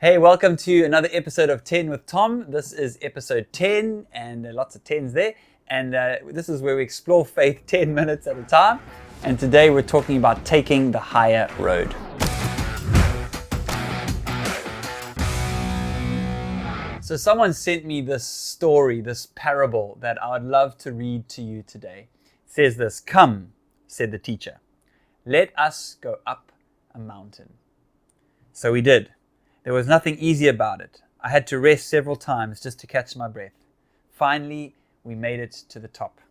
Hey, welcome to another episode of 10 with Tom. This is episode 10 and lots of 10s there. And this is where we explore faith 10 minutes at a time. And today we're talking about taking the higher road. So someone sent me this story, this parable that I would love to read to you today. It says this: "Come," said the teacher, "let us go up a mountain." So we did. There was nothing easy about it. I had to rest several times just to catch my breath. Finally, we made it to the top.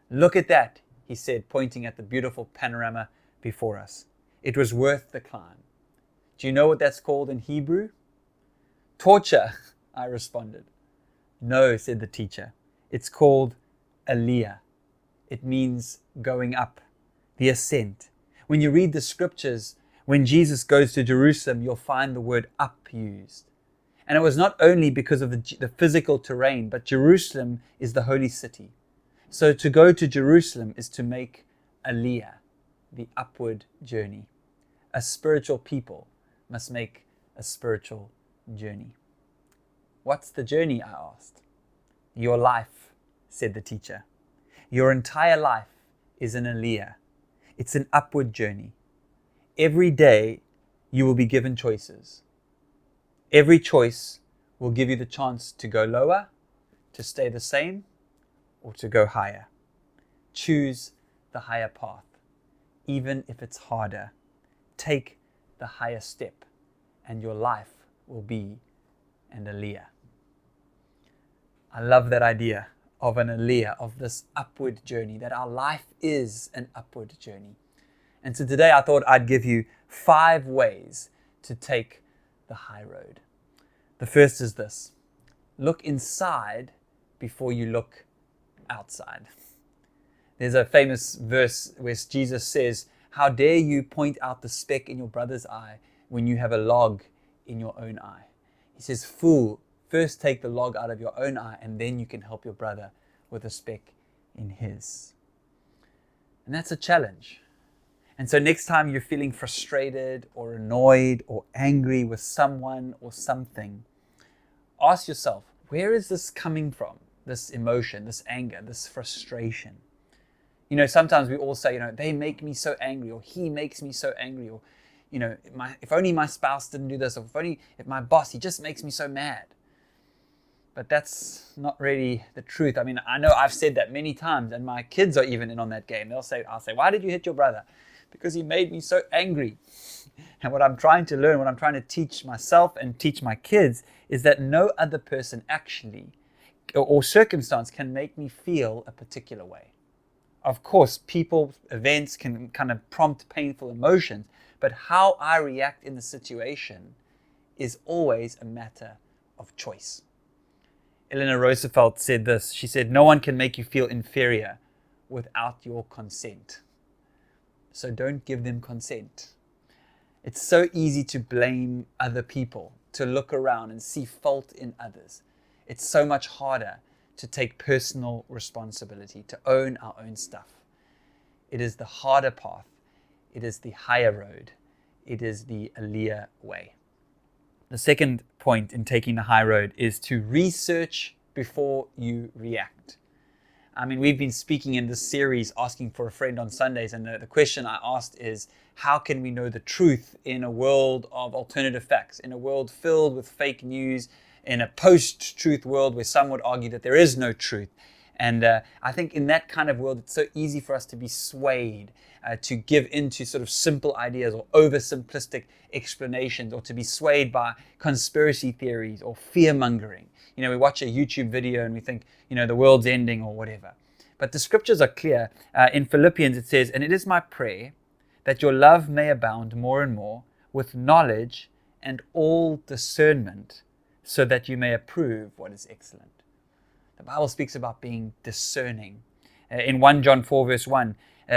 "Look at that," he said, pointing at the beautiful panorama before us. It was worth the climb. "Do you know what that's called in Hebrew?" "Torture," I responded. "No," said the teacher. "It's called Aliyah. It means going up, the ascent. When you read the scriptures, when Jesus goes to Jerusalem, you'll find the word up used. And it was not only because of the physical terrain, but Jerusalem is the holy city. So to go to Jerusalem is to make Aliyah, the upward journey. A spiritual people must make a spiritual journey. "What's the journey?" I asked. "Your life," said the teacher. "Your entire life is an Aliyah. It's an upward journey. Every day you will be given choices. Every choice will give you the chance to go lower, to stay the same, or to go higher. Choose the higher path, even if it's harder. Take the higher step, and your life will be an Aliyah." I love that idea of an Aliyah, of this upward journey, that our life is an upward journey. And so today I thought I'd give you 5 ways to take the high road. The first is this: look inside before you look outside. There's a famous verse where Jesus says, "How dare you point out the speck in your brother's eye when you have a log in your own eye?" He says, "Fool, first take the log out of your own eye, and then you can help your brother with a speck in his." And that's a challenge. And so next time you're feeling frustrated or annoyed or angry with someone or something, ask yourself, where is this coming from? This emotion, this anger, this frustration. You know, sometimes we all say, they make me so angry, or he makes me so angry, or, if only my spouse didn't do this, or if my boss, he just makes me so mad. But that's not really the truth. I mean, I know I've said that many times, and my kids are even in on that game. I'll say, "Why did you hit your brother?" "Because he made me so angry." And what I'm trying to learn, what I'm trying to teach myself and teach my kids, is that no other person actually, or circumstance, can make me feel a particular way. Of course, people, events can kind of prompt painful emotions, but how I react in the situation is always a matter of choice. Eleanor Roosevelt said this. She said, "No one can make you feel inferior without your consent. So don't give them consent." It's so easy to blame other people, to look around and see fault in others. It's so much harder to take personal responsibility, to own our own stuff. It is the harder path. It is the higher road. It is the Aliyah way. The second point in taking the high road is to research before you react. I mean, we've been speaking in this series, Asking for a Friend on Sundays, and the question I asked is, how can we know the truth in a world of alternative facts, in a world filled with fake news, in a post-truth world where some would argue that there is no truth? And I think in that kind of world, it's so easy for us to be swayed, to give into sort of simple ideas or oversimplistic explanations, or to be swayed by conspiracy theories or fear-mongering. We watch a YouTube video and we think, the world's ending or whatever. But the scriptures are clear. In Philippians it says, "And it is my prayer that your love may abound more and more with knowledge and all discernment, so that you may approve what is excellent." The Bible speaks about being discerning. In 1 John 4 verse 1,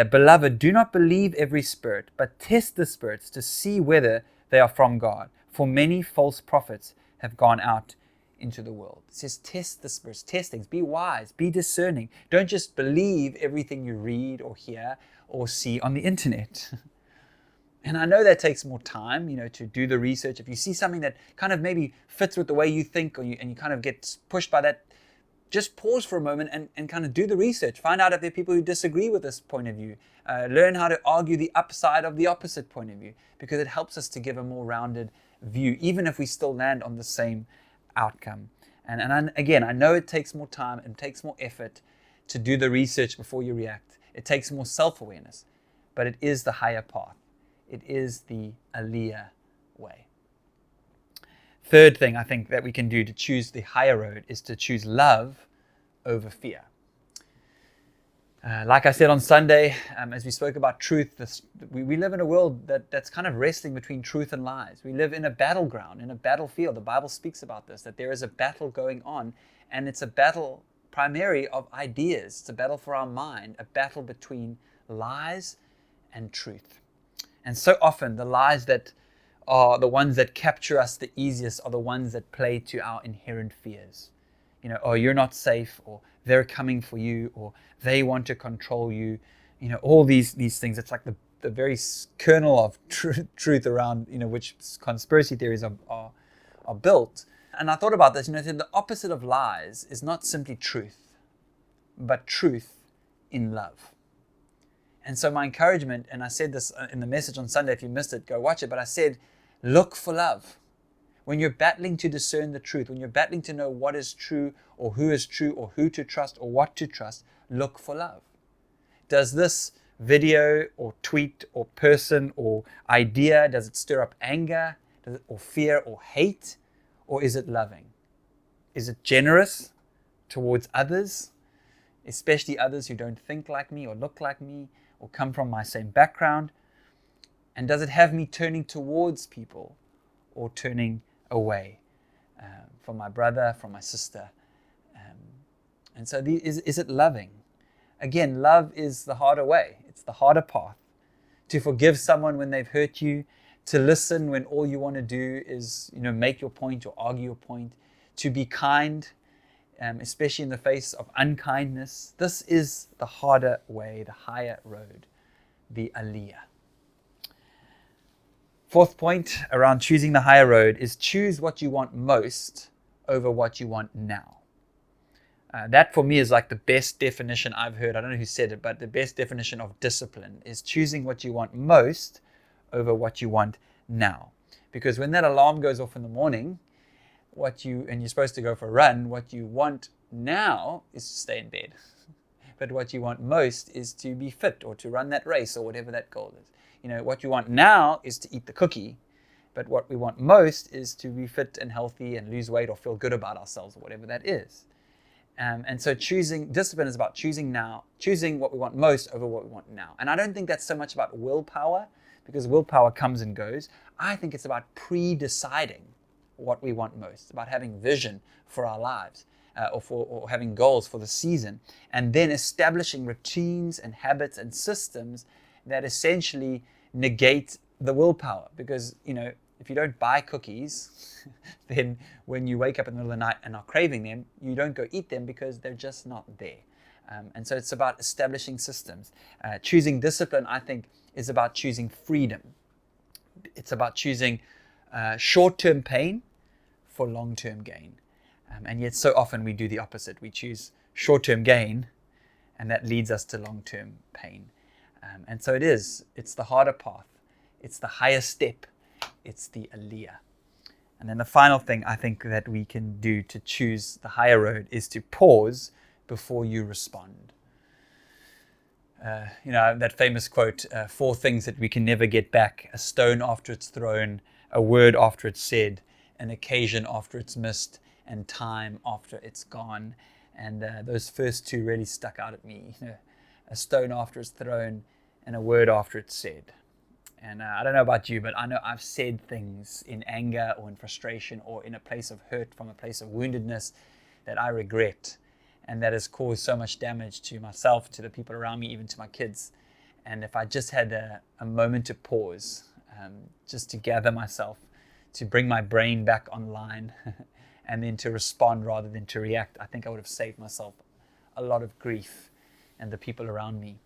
"Beloved, do not believe every spirit, but test the spirits to see whether they are from God. For many false prophets have gone out into the world." It says test the spirits, test things, be wise, be discerning. Don't just believe everything you read or hear or see on the internet. And I know that takes more time, to do the research. If you see something that kind of maybe fits with the way you think, and you kind of get pushed by that, just pause for a moment and kind of do the research. Find out if there are people who disagree with this point of view. Learn how to argue the upside of the opposite point of view, because it helps us to give a more rounded view, even if we still land on the same outcome. And again, I know it takes more time and takes more effort to do the research before you react. It takes more self-awareness, but it is the higher path. It is the Aliyah way. Third thing I think that we can do to choose the higher road is to choose love over fear. Like I said on Sunday, as we spoke about truth, we live in a world that's kind of wrestling between truth and lies. We live in a battleground, in a battlefield. The Bible speaks about this, that there is a battle going on, and it's a battle primarily of ideas. It's a battle for our mind, a battle between lies and truth. And so often the lies that are the ones that capture us the easiest are the ones that play to our inherent fears. Oh, you're not safe, or they're coming for you, or they want to control you. All these things. It's like the very kernel of truth around, which conspiracy theories are built. And I thought about this, the opposite of lies is not simply truth, but truth in love. And so my encouragement, and I said this in the message on Sunday, if you missed it, go watch it, but I said, look for love. When you're battling to discern the truth, when you're battling to know what is true or who to trust or what to trust, look for love. Does this video or tweet or person or idea, does it stir up anger or fear or hate, or is it loving? Is it generous towards others, especially others who don't think like me or look like me or come from my same background? And does it have me turning towards people or turning away from my brother, from my sister? And so is it loving? Again, love is the harder way. It's the harder path. To forgive someone when they've hurt you, to listen when all you want to do is make your point or argue your point, to be kind, especially in the face of unkindness. This is the harder way, the higher road, the Aliyah. Fourth point around choosing the higher road is choose what you want most over what you want now. That for me is like the best definition I've heard. I don't know who said it, but the best definition of discipline is choosing what you want most over what you want now. Because when that alarm goes off in the morning, and you're supposed to go for a run, what you want now is to stay in bed. But what you want most is to be fit or to run that race or whatever that goal is. What you want now is to eat the cookie, but what we want most is to be fit and healthy and lose weight or feel good about ourselves or whatever that is. And so discipline is about choosing what we want most over what we want now. And I don't think that's so much about willpower, because willpower comes and goes. I think it's about pre-deciding what we want most, about having vision for our lives, or having goals for the season, and then establishing routines and habits and systems that essentially negate the willpower. Because, if you don't buy cookies, then when you wake up in the middle of the night and are craving them, you don't go eat them because they're just not there. And so it's about establishing systems. Choosing discipline, I think, is about choosing freedom. It's about choosing short-term pain for long-term gain. And yet so often we do the opposite. We choose short-term gain, and that leads us to long-term pain. And so it's the harder path. It's the higher step. It's the Aliyah. And then the final thing I think that we can do to choose the higher road is to pause before you respond. That famous quote, 4 things that we can never get back: a stone after it's thrown, a word after it's said, an occasion after it's missed, and time after it's gone. And those first 2 really stuck out at me. A stone after it's thrown and a word after it's said. And I don't know about you, but I know I've said things in anger or in frustration or in a place of hurt, from a place of woundedness, that I regret, and that has caused so much damage to myself, to the people around me, even to my kids. And if I just had a moment to pause, just to gather myself, to bring my brain back online, and then to respond rather than to react, I think I would have saved myself a lot of grief and the people around me.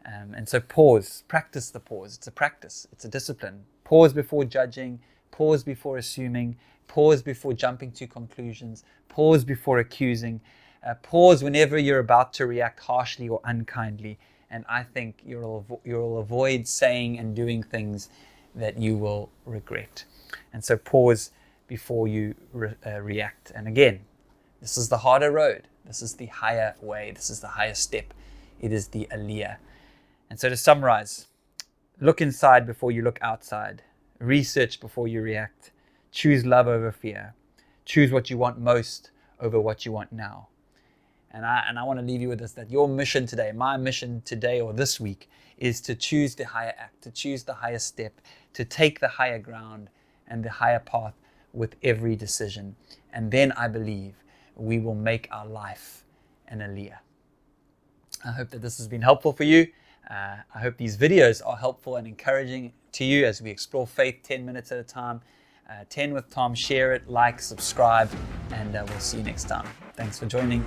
And so pause, practice the pause. It's a practice, it's a discipline. Pause before judging, pause before assuming, pause before jumping to conclusions, pause before accusing, pause whenever you're about to react harshly or unkindly. And I think you'll avoid saying and doing things that you will regret. And so pause before you react. And again, this is the harder road. This is the higher way. This is the higher step. It is the Aliyah. And so to summarize, look inside before you look outside. Research before you react. Choose love over fear. Choose what you want most over what you want now. And I want to leave you with this, that your mission today, my mission today or this week, is to choose the higher act, to choose the higher step, to take the higher ground and the higher path with every decision. And then I believe we will make our life an Aliyah. I hope that this has been helpful for you. I hope these videos are helpful and encouraging to you as we explore faith 10 minutes at a time. 10 with Tom. Share it, like, subscribe, and we'll see you next time. Thanks for joining.